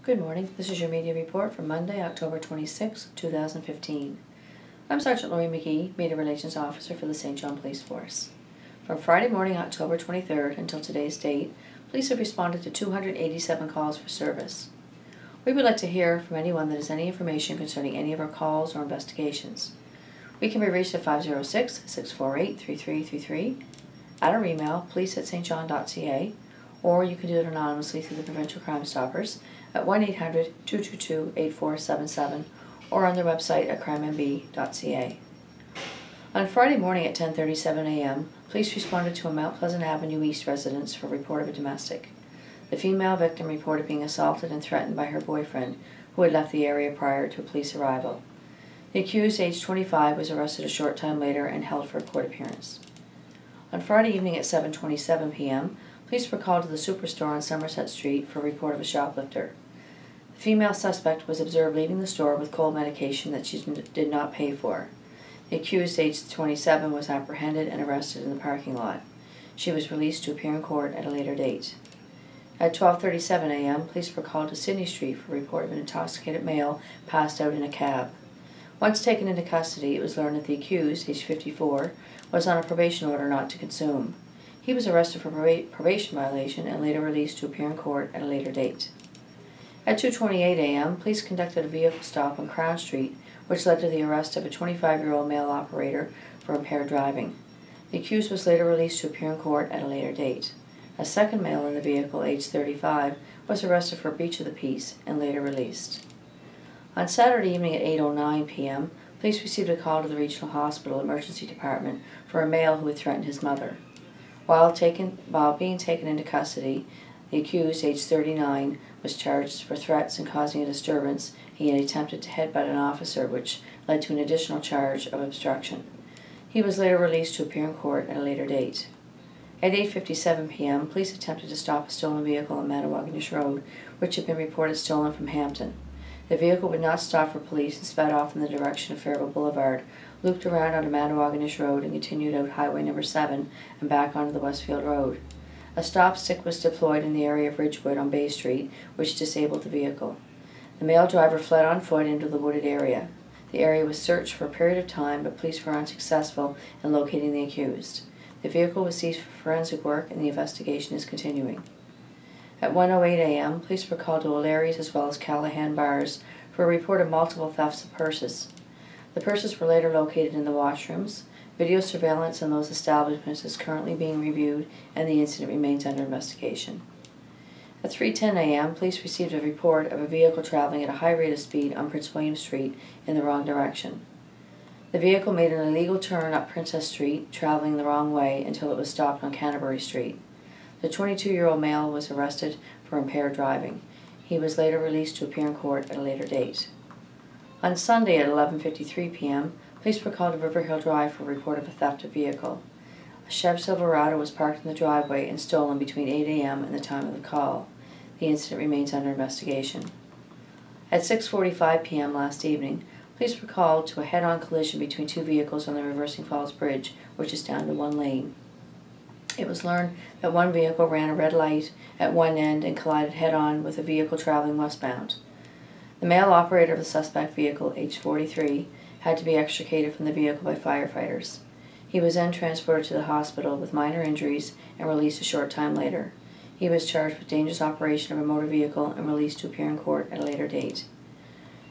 Good morning. This is your media report for Monday, October 26, 2015. I'm Sergeant Laurie McGee, Media Relations Officer for the St. John Police Force. From Friday morning, October 23rd until today's date, police have responded to 287 calls for service. We would like to hear from anyone that has any information concerning any of our calls or investigations. We can be reached at 506-648-3333, at our email, police@stjohn.ca, or you can do it anonymously through the Provincial Crime Stoppers at 1-800-222-8477 or on their website at crimemb.ca. On Friday morning at 10:37 a.m., police responded to a Mount Pleasant Avenue East residence for a report of a domestic. The female victim reported being assaulted and threatened by her boyfriend, who had left the area prior to police arrival. The accused, aged 25, was arrested a short time later and held for a court appearance. On Friday evening at 7:27 p.m., police were called to the Superstore on Somerset Street for a report of a shoplifter. The female suspect was observed leaving the store with cold medication that she did not pay for. The accused, aged 27, was apprehended and arrested in the parking lot. She was released to appear in court at a later date. At 12:37 a.m., police were called to Sydney Street for a report of an intoxicated male passed out in a cab. Once taken into custody, it was learned that the accused, aged 54, was on a probation order not to consume. He was arrested for probation violation and later released to appear in court at a later date. At 2:28 a.m., police conducted a vehicle stop on Crown Street, which led to the arrest of a 25-year-old male operator for impaired driving. The accused was later released to appear in court at a later date. A second male in the vehicle, aged 35, was arrested for breach of the peace and later released. On Saturday evening at 8:09 p.m., police received a call to the Regional Hospital Emergency Department for a male who had threatened his mother. While being taken into custody, the accused, aged 39, was charged for threats and causing a disturbance. He had attempted to headbutt an officer, which led to an additional charge of obstruction. He was later released to appear in court at a later date. At 8:57 p.m., police attempted to stop a stolen vehicle on Matawaganish Road, which had been reported stolen from Hampton. The vehicle would not stop for police and sped off in the direction of Fairville Boulevard, looped around onto Matawaganish Road and continued out Highway No. 7 and back onto the Westfield Road. A stop stick was deployed in the area of Ridgewood on Bay Street, which disabled the vehicle. The male driver fled on foot into the wooded area. The area was searched for a period of time, but police were unsuccessful in locating the accused. The vehicle was seized for forensic work and the investigation is continuing. At 1:08 a.m., police were called to O'Leary's as well as Callahan Bars for a report of multiple thefts of purses. The purses were later located in the washrooms. Video surveillance in those establishments is currently being reviewed and the incident remains under investigation. At 3:10 a.m., police received a report of a vehicle traveling at a high rate of speed on Prince William Street in the wrong direction. The vehicle made an illegal turn up Princess Street, traveling the wrong way until it was stopped on Canterbury Street. The 22-year-old male was arrested for impaired driving. He was later released to appear in court at a later date. On Sunday at 11:53 p.m., police were called to River Hill Drive for a report of a theft of vehicle. A Chev Silverado was parked in the driveway and stolen between 8 a.m. and the time of the call. The incident remains under investigation. At 6:45 p.m. last evening, police were called to a head-on collision between two vehicles on the Reversing Falls Bridge, which is down to one lane. It was learned that one vehicle ran a red light at one end and collided head-on with a vehicle traveling westbound. The male operator of the suspect vehicle, aged 43, had to be extricated from the vehicle by firefighters. He was then transported to the hospital with minor injuries and released a short time later. He was charged with dangerous operation of a motor vehicle and released to appear in court at a later date.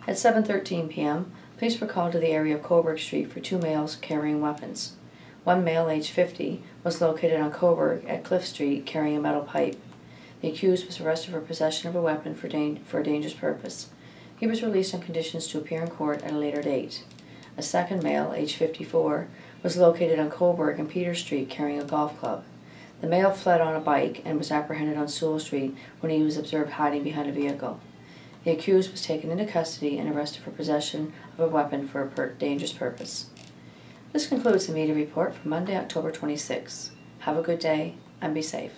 At 7:13 p.m., police were called to the area of Coburg Street for two males carrying weapons. One male, aged 50, was located on Coburg at Cliff Street carrying a metal pipe. The accused was arrested for possession of a weapon for a dangerous purpose. He was released on conditions to appear in court at a later date. A second male, aged 54, was located on Coburg and Peter Street carrying a golf club. The male fled on a bike and was apprehended on Sewell Street when he was observed hiding behind a vehicle. The accused was taken into custody and arrested for possession of a weapon for a dangerous purpose. This concludes the media report for Monday, October 26. Have a good day and be safe.